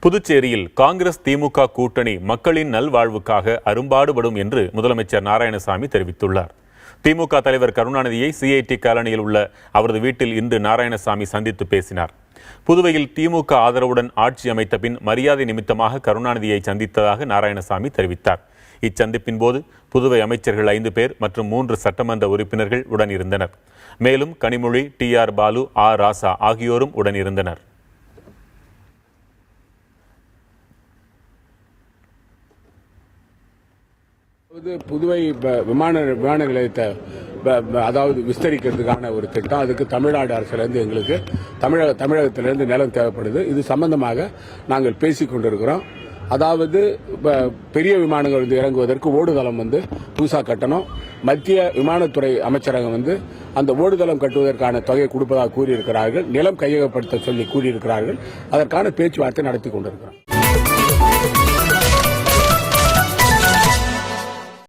புதுச்சேரியில் காங்கிரஸ் திமுக கூட்டணி மக்களின் நல்வாழ்வுக்காக அரும்பாடுபடும் என்று முதலமைச்சர் நாராயணசாமி தெரிவித்துள்ளார். திமுக தலைவர் கருணாநிதியை சிஐடி காலனியில் உள்ள அவரது வீட்டில் இன்று நாராயணசாமி சந்தித்து பேசினார். புதுவையில் திமுக ஆதரவுடன் ஆட்சி அமைத்த பின் மரியாதை நிமித்தமாக கருணாநிதியை சந்தித்ததாக நாராயணசாமி தெரிவித்தார். இச்சந்திப்பின் போது புதுவை அமைச்சர்கள் 5 பேர் மற்றும் 3 சட்டமன்ற உறுப்பினர்கள் உடனிருந்தனர். மேலும் கனிமொழி, TR பாலு, ஆர் ராசா ஆகியோரும் உடனிருந்தனர். புதுவை விமான நிலையத்தை அதாவது விஸ்தரிக்கிறதுக்கான ஒரு திட்டம். அதுக்கு தமிழ்நாடு அரசிலிருந்து எங்களுக்கு தமிழகத்திலிருந்து நிலம் தேவைப்படுது. இது சம்பந்தமாக நாங்கள் பேசிக் கொண்டிருக்கிறோம். அதாவது பெரிய விமானங்கள் வந்து இறங்குவதற்கு ஓடுதளம் வந்து புதுசா கட்டணும். மத்திய விமானத்துறை அமைச்சரகம் வந்து அந்த ஓடுதளம் கட்டுவதற்கான தொகையை கொடுப்பதாக கூறியிருக்கிறார்கள். நிலம் கையகப்படுத்த சொல்லி கூறியிருக்கிறார்கள். அதற்கான பேச்சுவார்த்தை நடத்தி கொண்டிருக்கிறோம்.